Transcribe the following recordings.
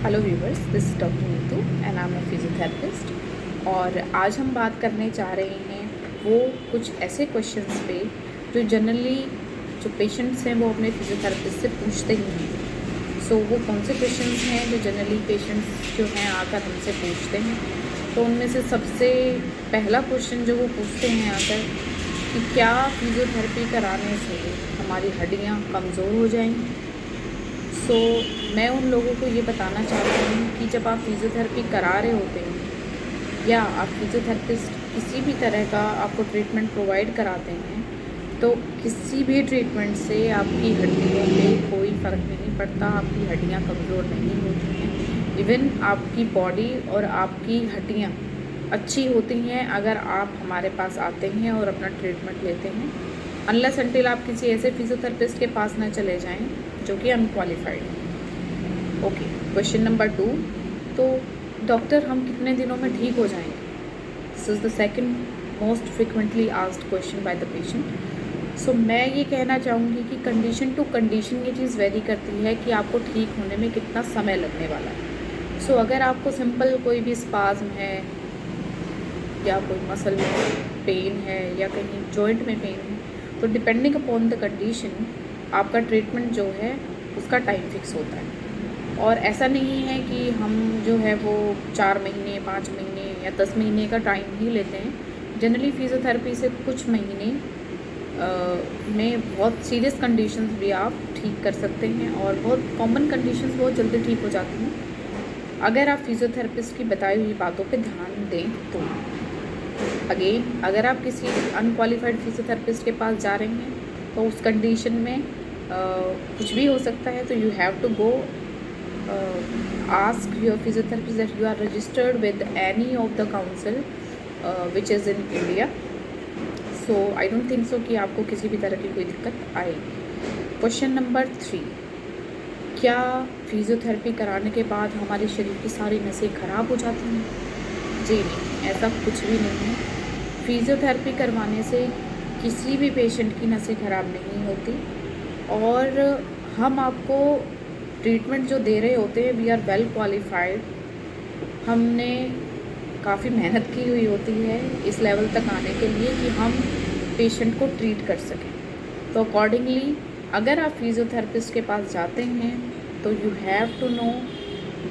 Hello viewers, this is doctor Neetu and I am a physiotherapist. और आज हम बात करने जा रहे हैं वो कुछ ऐसे क्वेश्चंस पे जो जनरली जो पेशेंट्स हैं वो अपने फिजियोथेरेपिस्ट से पूछते ही हैं। सो वो कौन से क्वेश्चंस हैं जो जनरली पेशेंट्स जो हैं आकर हमसे पूछते हैं। तो उनमें से सबसे पहला क्वेश्चन जो वो पूछते हैं आकर कि क्या फिजियोथेरेपी कराने से हमारी हड्डियाँ कमज़ोर हो जाएंगी। मैं उन लोगों को ये बताना चाहती हूँ कि जब आप फिज़ियोथेरेपी करा रहे होते हैं या आप फिज़ियोथेरेपिस्ट किसी भी तरह का आपको ट्रीटमेंट प्रोवाइड कराते हैं, तो किसी भी ट्रीटमेंट से आपकी हड्डियों पे कोई फ़र्क नहीं पड़ता, आपकी हड्डियाँ कमज़ोर नहीं होती हैं। इवन आपकी बॉडी और आपकी हड्डियाँ अच्छी होती हैं अगर आप हमारे पास आते हैं और अपना ट्रीटमेंट लेते हैं, अनलेस अनटिल आप किसी ऐसे फिज़ियोथेरेपिस्ट के पास ना चले जाएं जो कि अनक्वालिफाइड है। ओके, क्वेश्चन नंबर 2, तो डॉक्टर हम कितने दिनों में ठीक हो जाएंगे? This is the second most frequently asked question by the patient. So मैं ये कहना चाहूँगी कि कंडीशन टू कंडीशन ये चीज़ वेरी करती है कि आपको ठीक होने में कितना समय लगने वाला है। सो अगर आपको सिंपल कोई भी स्पाज्म है या कोई मसल में पेन है या कहीं जॉइंट में पेन है, तो डिपेंडिंग अपॉन द कंडीशन आपका ट्रीटमेंट जो है उसका टाइम फिक्स होता है। और ऐसा नहीं है कि हम जो है वो 4 महीने 5 महीने या 10 महीने का टाइम ही लेते हैं। जनरली फिज़ियोथेरेपी से कुछ महीने में बहुत सीरियस कंडीशंस भी आप ठीक कर सकते हैं और बहुत कॉमन कंडीशंस बहुत जल्दी ठीक हो जाती हैं अगर आप फिज़ियोथेरेपिस्ट की बताई हुई बातों पे ध्यान दें तो। अगेन, अगर आप किसी अनक्वालिफाइड फिज़ियोथेरेपिस्ट के पास जा रहे हैं तो उस कंडीशन में कुछ भी हो सकता है। तो you have to go ask your physiotherapist that you are registered with any of the council which is in India. So I don't think so कि आपको किसी भी तरह की कोई दिक्कत आएगी। क्वेश्चन नंबर 3, क्या फिजियोथेरेपी कराने के बाद हमारे शरीर की सारी नसें खराब हो जाती हैं? जी नहीं, ऐसा कुछ भी नहीं है। फिजियोथेरेपी करवाने से किसी भी पेशेंट की नसें खराब नहीं होती और हम आपको ट्रीटमेंट जो दे रहे होते हैं वी आर वेल क्वालिफाइड। हमने काफ़ी मेहनत की हुई होती है इस लेवल तक आने के लिए कि हम पेशेंट को ट्रीट कर सकें। तो अकॉर्डिंगली अगर आप फिज़ियोथेरेपिस्ट के पास जाते हैं तो you have to know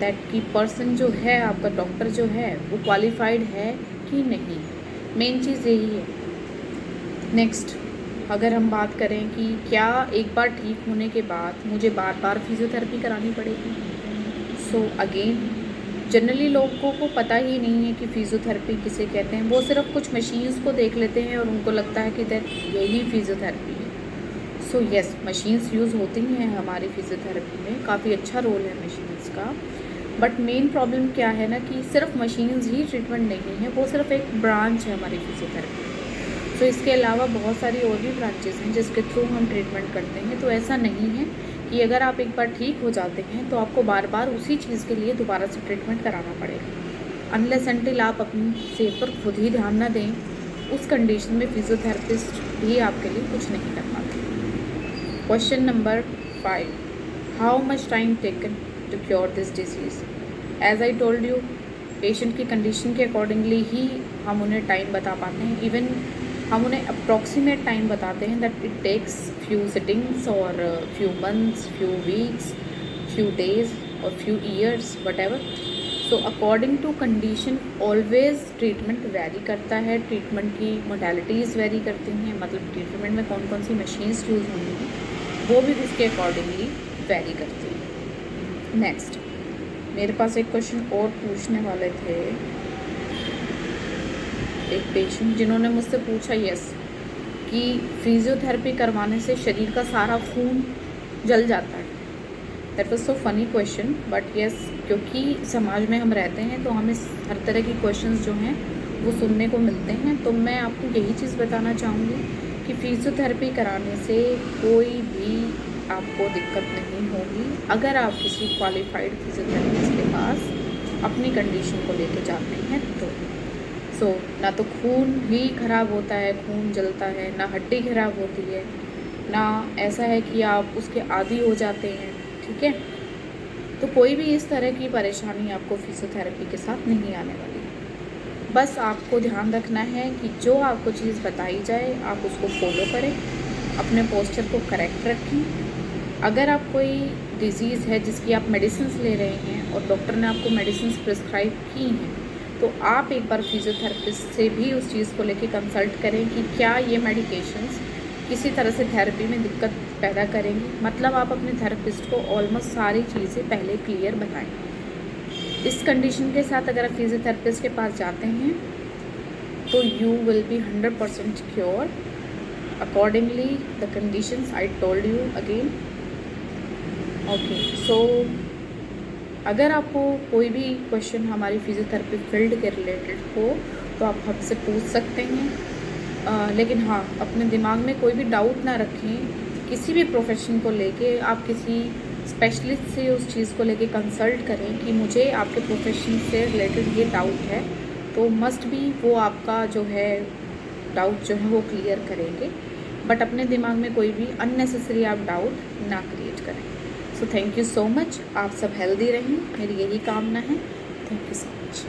that कि पर्सन जो है, आपका डॉक्टर जो है वो क्वालिफाइड है कि नहीं। मेन चीज़ यही है। नेक्स्ट, अगर हम बात करें कि क्या एक बार ठीक होने के बाद मुझे बार बार फिज़ियोथेरेपी करानी पड़ेगी? सो अगेन, जनरली लोगों को पता ही नहीं है कि फ़िज़ियोथेरेपी किसे कहते हैं। वो सिर्फ कुछ मशीन्स को देख लेते हैं और उनको लगता है कि दैट यही फ़िज़ियोथेरेपी है। सो येस, मशीन्स यूज़ होती हैं हमारी फ़िज़ियोथेरेपी में, काफ़ी अच्छा रोल है मशीन्स का। बट मेन प्रॉब्लम क्या है ना कि सिर्फ मशीन्स ही ट्रीटमेंट नहीं है, वो सिर्फ एक ब्रांच है हमारी फ़िज़ियोथेरेपी। तो इसके अलावा बहुत सारी और भी ब्रांचेस हैं जिसके थ्रू हम ट्रीटमेंट करते हैं। तो ऐसा नहीं है कि अगर आप एक बार ठीक हो जाते हैं तो आपको बार बार उसी चीज़ के लिए दोबारा से ट्रीटमेंट कराना पड़ेगा। अनलेस अनटिल आप अपनी सेहत पर खुद ही ध्यान न दें, उस कंडीशन में फिज़ियोथेरेपिस्ट भी आपके लिए कुछ नहीं कर पाते। Question number 5, how much time taken to cure this disease? As I told you, patient की कंडीशन के अकॉर्डिंगली ही हम उन्हें टाइम बता पाते हैं। इवन हम उन्हें अप्रॉक्सीमेट टाइम बताते हैं that it takes few sittings और few months, few weeks, few days और few years, whatever. So according to condition always treatment vary करता है। ट्रीटमेंट की मोडालिटीज़ वेरी करती हैं, मतलब ट्रीटमेंट में कौन कौन सी मशीन्स यूज़ होंगी वो भी उसके अकॉर्डिंगली वेरी करती हैं। नेक्स्ट, मेरे पास एक क्वेश्चन और पूछने वाले थे एक पेशेंट जिन्होंने मुझसे पूछा यस कि फिज़ियोथेरेपी करवाने से शरीर का सारा खून जल जाता है। That was so funny question, but yes, क्योंकि समाज में हम रहते हैं तो हमें हर तरह की क्वेश्चंस जो हैं वो सुनने को मिलते हैं। तो मैं आपको यही चीज़ बताना चाहूँगी कि फ़िज़ियोथेरेपी कराने से कोई भी आपको दिक्कत नहीं होगी अगर आप किसी क्वालिफाइड फिज़ियोथेरेपिस्ट के पास अपनी कंडीशन को लेके जाते हैं तो। सो ना तो खून ही ख़राब होता है, खून जलता है, ना हड्डी ख़राब होती है, ना ऐसा है कि आप उसके आदी हो जाते हैं। ठीक है, तो कोई भी इस तरह की परेशानी आपको फिजियोथेरेपी के साथ नहीं आने वाली। बस आपको ध्यान रखना है कि जो आपको चीज़ बताई जाए आप उसको फॉलो करें, अपने पोस्चर को करेक्ट रखें। अगर आप कोई डिज़ीज़ है जिसकी आप मेडिसिन ले रहे हैं और डॉक्टर ने आपको मेडिसिन प्रिस्क्राइब की हैं, तो आप एक बार फिजियोथेरेपिस्ट से भी उस चीज़ को लेके कंसल्ट करें कि क्या ये मेडिकेशंस किसी तरह से थेरेपी में दिक्कत पैदा करेंगी। मतलब आप अपने थेरेपिस्ट को ऑलमोस्ट सारी चीज़ें पहले क्लियर बताएं। इस कंडीशन के साथ अगर आप फिजियोथेरेपिस्ट के पास जाते हैं तो you will be 100% cure accordingly the conditions I told you again. Okay, so अगर आपको कोई भी क्वेश्चन हमारी फिजियोथेरेपी फील्ड के रिलेटेड हो तो आप हमसे पूछ सकते हैं। लेकिन हाँ, अपने दिमाग में कोई भी डाउट ना रखें। किसी भी प्रोफेशन को लेके आप किसी स्पेशलिस्ट से उस चीज़ को लेके कंसल्ट करें कि मुझे आपके प्रोफेशन से रिलेटेड ये डाउट है, तो मस्ट बी वो आपका जो है डाउट जो है वो क्लियर करेंगे। बट अपने दिमाग में कोई भी अननेसेसरी आप डाउट ना क्रिएट करें। So thank you so much. आप सब हेल्दी रहें, मेरी यही कामना है। Thank you so much.